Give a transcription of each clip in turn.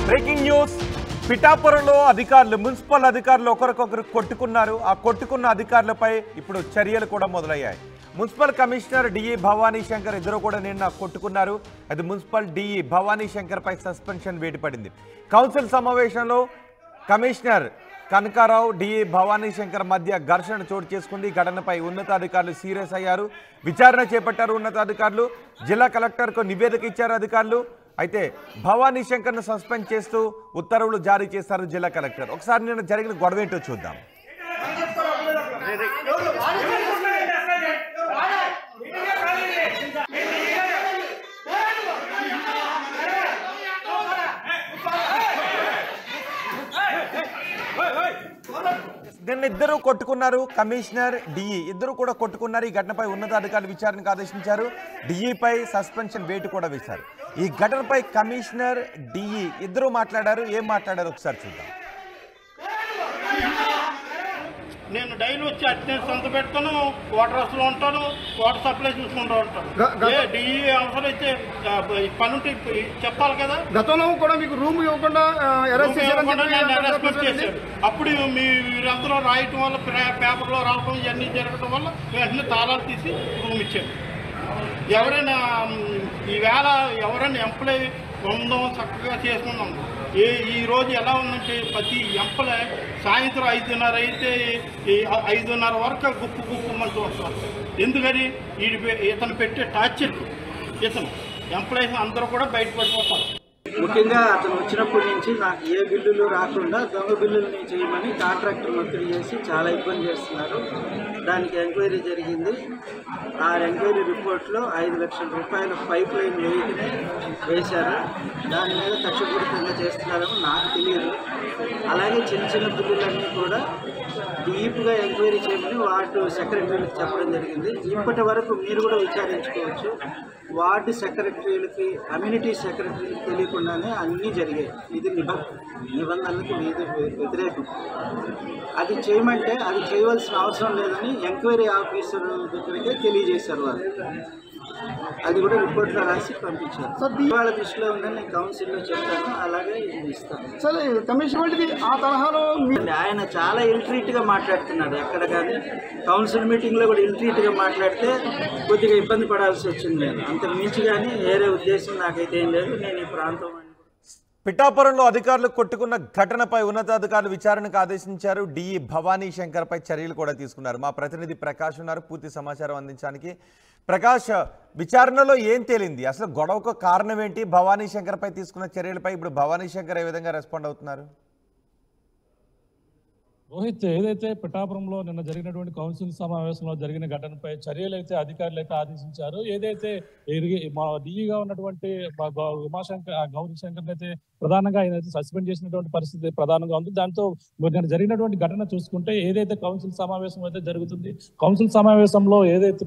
Breaking news పిఠాపురంలో అధికారులు municipal అధికారులు ఒకరికొకరు కొట్టుకున్నారు. ఆ కొట్టుకున్న అధికారులపై ఇప్పుడు చర్యలు కూడా మొదలయ్యాయి. Municipal commissioner DE Bhavani Shankar ఇద్దరు కూడా నిన్న కొట్టుకున్నారు. అది మున్సిపల్ డిఈ భవానీ శంకర్ పై సస్పెన్షన్ వేటు పడింది. కౌన్సిల్ సమావేశంలో కమిషనర్ కనకారావు డిఈ భవానీ శంకర్ మధ్య ఘర్షణ చోటు చేసుకుంది. ఈ ఘటనపై ఉన్నతాధికారులు సీరియస్ అయ్యారు. విచారణ చేపట్టారు ఉన్నతాధికారులు. జిల్లా కలెక్టర్కు నివేదిక ఇచ్చారు అధికారులు. అయితే భవానీ శంకర్ను సస్పెండ్ చేస్తూ ఉత్తర్వులు జారీ చేశారు జిల్లా కలెక్టర్. ఒకసారి నిన్న జరిగిన గొడవ ఏంటో చూద్దాం. నిన్న ఇద్దరు కొట్టుకున్నారు. కమిషనర్ డిఈ ఇద్దరు కూడా కొట్టుకున్నారు. ఈ ఘటనపై ఉన్నతాధికారులు విచారణకు ఆదేశించారు. డిఈపై సస్పెన్షన్ వేటు కూడా వేశారు. ఈ ఘటనపై కమిషనర్ డిఈ ఇద్దరు మాట్లాడారు. ఏం మాట్లాడారు ఒకసారి చూద్దాం. నేను డైలీ వచ్చి అటెండెన్స్ సొంత పెడతాను, వాటర్ హౌస్లో ఉంటాను, వాటర్ సప్లై చూసుకుంటూ ఉంటాను. డిఈ అవసరం అయితే పని ఉంటే చెప్పాలి కదా. గతంలో కూడా మీకు రూమ్ ఇవ్వకుండా అరెస్ట్ చేశారు. అప్పుడు మీరందరూ రాయటం వల్ల పేపర్లో రావడం ఇవన్నీ జరగడం వల్ల వెంటనే తాళాలు తీసి రూమ్ ఇచ్చారు. ఎవరైనా ఈవేళ ఎవరైనా ఎంప్లాయ్ ఉందాం చక్కగా చేసుకున్నాం. ఈ రోజు ఎలా ఉందంటే ప్రతి ఎంప్లాయ్ సాయంత్రం 5:30 అయితే 5:30 వరకు గుప్పుమంటూ వస్తారు. ఎందుకని ఇతను పెట్టే టార్చర్ ఇతను ఎంప్లాయీస్ అందరూ కూడా బయటపడిపోతారు. ముఖ్యంగా అతను వచ్చినప్పటి నుంచి నాకు ఏ బిల్లులు రాకుండా దొంగ బిల్లులని చేయమని కాంట్రాక్టర్ ఒత్తిడి చేసి చాలా ఇబ్బంది చేస్తున్నారు. దానికి ఎంక్వైరీ జరిగింది. ఆ ఎంక్వైరీ రిపోర్ట్లో 5 లక్షల రూపాయల పైప్ లైన్ వేశారు. దాని మీద కక్షపూరితంగా చేస్తున్నారని నాకు తెలియదు. అలాగే చిన్న చిన్న బిల్లులన్నీ కూడా డీప్గా ఎంక్వైరీ చేయమని వార్డు సెక్రటరీలకు చెప్పడం జరిగింది. ఇప్పటి వరకు మీరు కూడా విచారించుకోవచ్చు. వార్డు సెక్రటరీలకి కమ్యూనిటీ సెక్రటరీలకు తెలియకుండానే అన్నీ జరిగాయి. ఇది నిబంధనలకు వ్యతిరేకం. అది చేయమంటే అది చేయవలసిన అవసరం లేదని ఎంక్వైరీ ఆఫీసర్ దగ్గరికే తెలియజేశారు వాళ్ళు. అది కూడా రిపోర్ట్లో రాసి పంపించారు. సో వాళ్ళ దృష్టిలో ఉందని నేను కౌన్సిల్లో చెప్తాను. అలాగే ఇది ఇస్తాను. సరే కమిషన్ ఆ తరహాలో ఆయన చాలా ఇల్ట్రీట్గా మాట్లాడుతున్నారు. ఎక్కడ కానీ కౌన్సిల్ మీటింగ్లో కూడా ఇల్ట్రీట్గా మాట్లాడితే కొద్దిగా ఇబ్బంది పడాల్సి వచ్చింది. నేను అంతకు మించి కానీ వేరే ఉద్దేశం నాకైతే ఏం లేదు. నేను ఈ ప్రాంతం పిఠాపురంలో అధికారులు కొట్టుకున్న ఘటనపై ఉన్నతాధికారులు విచారణకు ఆదేశించారు. డిఈ భవానీ శంకర్ పై చర్యలు కూడా తీసుకున్నారు. మా ప్రతినిధి ప్రకాష్ ఉన్నారు పూర్తి సమాచారం అందించడానికి. ప్రకాష్, విచారణలో ఏం తేలింది? అసలు గొడవకు కారణం ఏంటి? భవానీ శంకర్ పై తీసుకున్న చర్యలపై ఇప్పుడు భవానీ శంకర్ ఏ విధంగా రెస్పాండ్ అవుతున్నారు? రోహిత్, ఏదైతే పిఠాపురంలో నిన్న జరిగినటువంటి కౌన్సిల్ సమావేశంలో జరిగిన ఘటనపై చర్యలు అయితే అధికారులు అయితే ఆదేశించారు. ఏదైతే మా డిఈగా ఉన్నటువంటి గౌరీ శంకర్ అయితే ప్రధానంగా ఆయన అయితే సస్పెండ్ చేసినటువంటి పరిస్థితి ప్రధానంగా ఉంది. దాంతో జరిగినటువంటి ఘటన చూసుకుంటే ఏదైతే కౌన్సిల్ సమావేశం అయితే జరుగుతుంది, కౌన్సిల్ సమావేశంలో ఏదైతే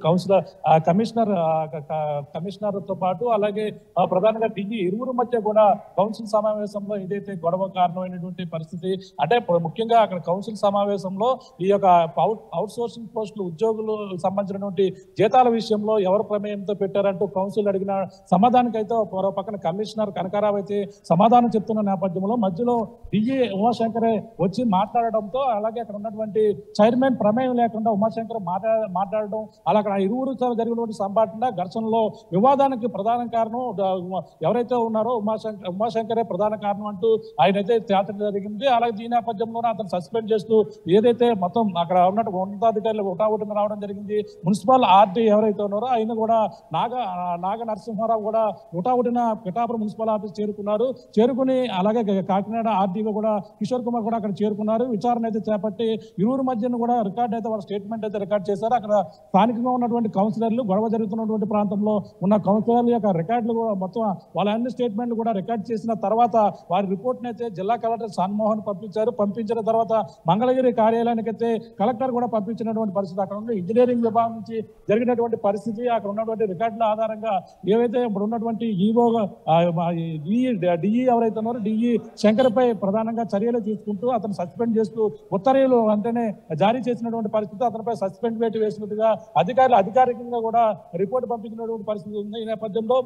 కమిషనర్తో పాటు అలాగే ప్రధానంగా డిఈ ఇరువురు మధ్య కూడా కౌన్సిల్ సమావేశంలో ఏదైతే గొడవ కారణమైనటువంటి పరిస్థితి అంటే ముఖ్యంగా అక్కడ కౌన్సిల్ సమావేశంలో ఈ యొక్క అవుట్ సోర్సింగ్ పోస్టులు ఉద్యోగులు సంబంధించినటువంటి జీతాల విషయంలో ఎవరు ప్రమేయంతో పెట్టారంటూ కౌన్సిల్ అడిగిన సమాధానానికి అయితే పక్కన కమిషనర్ కనకారావు అయితే సమాధానం చెప్తున్న నేపథ్యంలో మధ్యలో డిఈ ఉమాశంకరే వచ్చి మాట్లాడడంతో అలాగే అక్కడ ఉన్నటువంటి చైర్మన్ ప్రమేయం లేకుండా ఉమాశంకర్ మాట్లాడడం అలా అక్కడ ఇరువురు జరిగినటువంటి సంభాషణ ఘర్షణలో వివాదానికి ప్రధాన కారణం ఎవరైతే ఉన్నారో ఉమాశంకరే ప్రధాన కారణం అంటూ ఆయన అయితే తేల్చడం జరిగింది. అలాగే ఈ నేపథ్యంలోనే అతను సస్పెండ్ చేస్తూ ఏదైతే మొత్తం అక్కడ ఉన్నటువంటి ఉన్నతాధికారులు ఉటావుటిన రావడం జరిగింది. మున్సిపల్ ఆర్డీ ఎవరైతే ఉన్నారో ఆయన కూడా నాగ నరసింహారావు కూడా ఉటావుటిన పిఠాపురం మున్సిపల్ ఆఫీస్ చేరుకుని అలాగే కాకినాడ ఆర్డీఓ కూడా కిషోర్ కుమార్ కూడా అక్కడ చేరుకున్నారు. విచారణ అయితే చేపట్టి ఇరువురు మధ్యన కూడా రికార్డ్ అయితే వాళ్ళ స్టేట్మెంట్ అయితే రికార్డ్ చేశారు. అక్కడ స్థానికంగా ఉన్నటువంటి కౌన్సిలర్లు గొడవ జరుగుతున్నటువంటి ప్రాంతంలో ఉన్న కౌన్సిలర్ల యొక్క రికార్డులు కూడా మొత్తం వాళ్ళ అన్ని స్టేట్మెంట్లు కూడా రికార్డ్ చేసిన తర్వాత వారి రిపోర్ట్ని అయితే జిల్లా కలెక్టర్ సాన్మోహన్ పంపించిన తర్వాత మంగళగిరి కార్యాలయానికి అయితే కలెక్టర్ కూడా పంపించినటువంటి పరిస్థితి. అక్కడ ఉన్న ఇంజనీరింగ్ విభాగం నుంచి జరిగినటువంటి పరిస్థితి అక్కడ ఉన్నటువంటి రికార్డుల ఆధారంగా ఏవైతే ఇప్పుడు ఉన్నటువంటి డిఈ ఎవరైతే ఉన్నారో డిఈ శంకర్ పై ప్రధానంగా చర్యలు తీసుకుంటూ అతను సస్పెండ్ చేస్తూ ఉత్తర్వులు వెంటనే జారీ చేసినటువంటి పరిస్థితి. అతనిపై సస్పెండ్ వేటు వేసినట్టుగా అధికారులు అధికారికంగా కూడా రిపోర్టు పంపించినటువంటి పరిస్థితి ఉంది. ఈ నేపథ్యంలో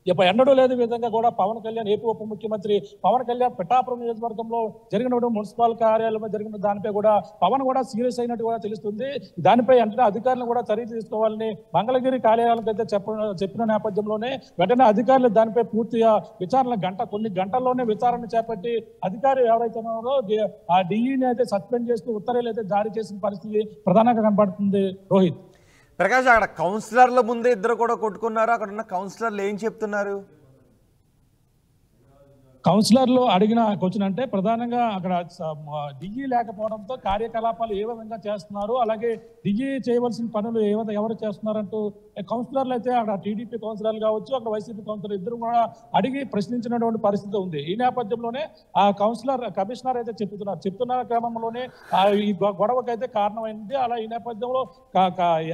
ఎన్నడూ లేని విధంగా కూడా పవన్ కళ్యాణ్ ఏపీ ఉప ముఖ్యమంత్రి పవన్ కళ్యాణ్ పిఠాపురం నియోజకవర్గంలో జరిగిన మున్సిపల్ కార్యాలయంలో జరిగిన దానిపై కూడా పవన్ కూడా సీరియస్ అయినట్టు కూడా తెలుస్తుంది. దానిపై వెంటనే అధికారులు కూడా చర్య తీసుకోవాలని మంగళగిరి కార్యాలయాలకు అయితే చెప్పిన నేపథ్యంలోనే వెంటనే అధికారులు దానిపై పూర్తిగా కొన్ని గంటల్లోనే విచారణ చేపట్టి అధికారులు ఎవరైతే ఉన్నారో ఆ డిఈని అయితే సస్పెండ్ చేస్తూ ఉత్తర్వులు అయితే జారీ చేసిన పరిస్థితి ప్రధానంగా కనబడుతుంది. రోహిత్, ప్రకాష్, అక్కడ కౌన్సిలర్ల ముందే ఇద్దరు కూడా కొట్టుకున్నారు. అక్కడ ఉన్న కౌన్సిలర్లు ఏం చెప్తున్నారు? కౌన్సిలర్లు అడిగిన క్వశ్చన్ అంటే ప్రధానంగా అక్కడ డిఈ లేకపోవడంతో కార్యకలాపాలు ఏ విధంగా చేస్తున్నారు, అలాగే డిఈ చేయవలసిన పనులు ఎవరు చేస్తున్నారంటూ కౌన్సిలర్లు అయితే అక్కడ టీడీపీ కౌన్సిలర్లు కావచ్చు, అక్కడ వైసీపీ కౌన్సిలర్ ఇద్దరు కూడా అడిగి ప్రశ్నించినటువంటి పరిస్థితి ఉంది. ఈ నేపథ్యంలోనే ఆ కమిషనర్ అయితే చెప్తున్న క్రమంలోనే ఈ గొడవకైతే కారణమైంది. అలా ఈ నేపథ్యంలో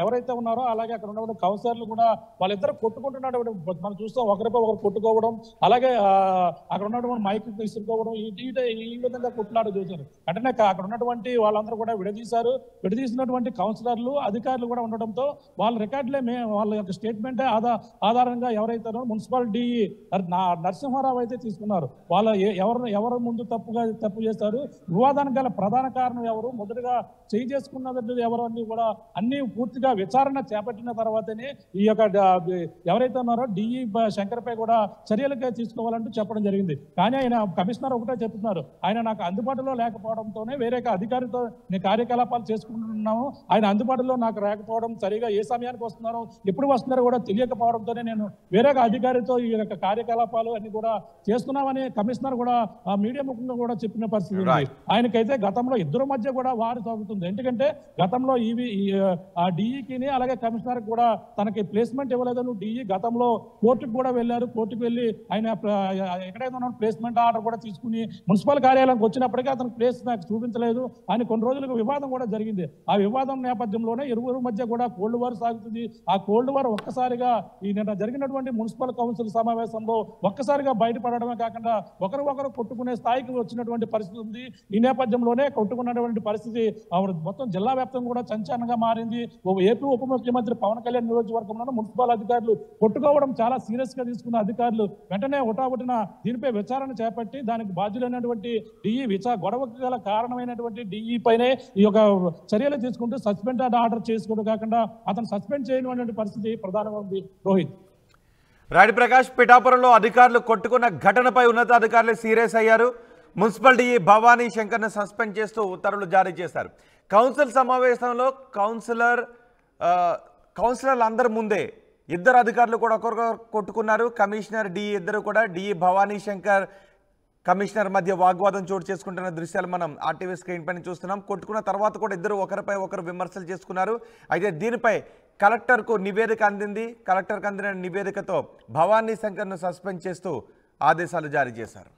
ఎవరైతే ఉన్నారో అలాగే అక్కడ ఉన్నటువంటి కౌన్సిలర్లు కూడా వాళ్ళిద్దరు కొట్టుకుంటున్నటువంటి మనం చూస్తాం, ఒకరిపై ఒకరు కొట్టుకోవడం, అలాగే అక్కడ మైక్ తీసుకోవడం, ఈ విధంగా కొట్లాట చూశారు. అంటే అక్కడ ఉన్నటువంటి వాళ్ళందరూ కూడా విడదీసినటువంటి కౌన్సిలర్లు అధికారులు కూడా ఉండడంతో వాళ్ళ రికార్డులే వాళ్ళ యొక్క స్టేట్మెంటే ఆధారంగా ఎవరైతే మున్సిపాలిటీ నరసింహారావు అయితే తీసుకున్నారు. వాళ్ళ ఎవరు ముందు తప్పు చేస్తారు, వివాదానికి గల ప్రధాన కారణం ఎవరు, మొదటగా చేయి చేసుకున్నది ఎవరు అని కూడా అన్ని పూర్తిగా విచారణ చేపట్టిన తర్వాతనే ఈ యొక్క ఎవరైతే ఉన్నారో డిఈ శంకర్పై కూడా చర్యలుగా తీసుకోవాలంటూ చెప్పడం జరిగింది. కానీ ఆయన కమిషనర్ ఒకటే చెప్తున్నారు, ఆయన నాకు అందుబాటులో లేకపోవడంతోనే వేరే అధికారితో నేను కార్యకలాపాలు చేసుకుంటున్నాము, ఆయన అందుబాటులో నాకు లేకపోవడం, సరిగా ఏ సమయానికి వస్తున్నారో ఎప్పుడు వస్తున్నారో కూడా తెలియకపోవడంతోనే నేను వేరే అధికారితో ఈ యొక్క కార్యకలాపాలు అన్ని కూడా చేస్తున్నామని కమిషనర్ కూడా మీడియా ముఖంగా కూడా చెప్పిన పరిస్థితి ఉంది. ఆయనకైతే గతంలో ఇద్దరు మధ్య కూడా వారు సాగుతుంది. ఎందుకంటే గతంలో డిఈకి అలాగే కమిషనర్ కూడా తనకి ప్లేస్మెంట్ ఇవ్వలేదని డిఈ గతంలో కోర్టుకు కూడా వెళ్ళారు. కోర్టుకు వెళ్ళి ఆయన ఎక్కడైతే ప్లేస్మెంట్ ఆర్డర్ కూడా తీసుకుని మున్సిపల్ కార్యాలయానికి వచ్చినప్పటికీ అతను ప్లేస్ నాకు చూపించలేదు అని కొన్ని రోజులకు వివాదం కూడా జరిగింది. ఆ వివాదం నేపథ్యంలోనే ఇరువురు మధ్య కూడా కోల్డ్ వార్ సాగుతుంది. ఆ కోల్డ్ వార్ ఒక్కసారిగా ఈ నిన్న జరిగినటువంటి మున్సిపల్ కౌన్సిల్ సమావేశంలో ఒక్కసారిగా బయటపడడమే కాకుండా ఒకరు కొట్టుకునే స్థాయికి వచ్చినటువంటి పరిస్థితి ఉంది. ఈ నేపథ్యంలోనే కొట్టుకున్నటువంటి పరిస్థితి మొత్తం జిల్లా వ్యాప్తంగా కూడా సంచలనంగా మారింది. ఏపీ ఉప ముఖ్యమంత్రి పవన్ కళ్యాణ్ నియోజకవర్గంలో మున్సిపల్ అధికారులు కొట్టుకోవడం చాలా సీరియస్ గా తీసుకున్న అధికారులు వెంటనే ఒటాబొటిన దీనిపై విచారణ చేపట్టి దానికి బాధ్యులైనటువంటి డిఈ గొడవకు గల కారణమైనటువంటి డిఈ పైనే ఈ యొక్క చర్యలు తీసుకుంటూ సస్పెండ్ ఆర్డర్ చేసుకోవడం కాకుండా అతను సస్పెండ్ చేయడం పరిస్థితి ప్రధానంగా ఉంది. రోహిత్, రాడి ప్రకాష్, పిఠాపురంలో అధికారులు కొట్టుకున్న ఘటనపై ఉన్నతాధికారులు సీరియస్ అయ్యారు. మున్సిపల్ డిఈ భవానీ శంకర్ను సస్పెండ్ చేస్తూ ఉత్తర్వులు జారీ చేశారు. కౌన్సిల్ సమావేశంలో కౌన్సిలర్లు అందరి ముందే ఇద్దరు అధికారులు కూడా ఒకరికొకరు కొట్టుకున్నారు. కమిషనర్ డిఈ ఇద్దరు కూడా డిఈ భవానీ శంకర్ కమిషనర్ మధ్య వాగ్వాదం చోటు చేసుకుంటున్న దృశ్యాలు మనం ఆర్టీవీ స్క్రీన్ పైన చూస్తున్నాం. కొట్టుకున్న తర్వాత కూడా ఇద్దరు ఒకరిపై ఒకరు విమర్శలు చేసుకున్నారు. అయితే దీనిపై కలెక్టర్కు నివేదిక అందింది. కలెక్టర్కు అందిన నివేదికతో భవానీ శంకర్ను సస్పెండ్ చేస్తూ ఆదేశాలు జారీ చేశారు.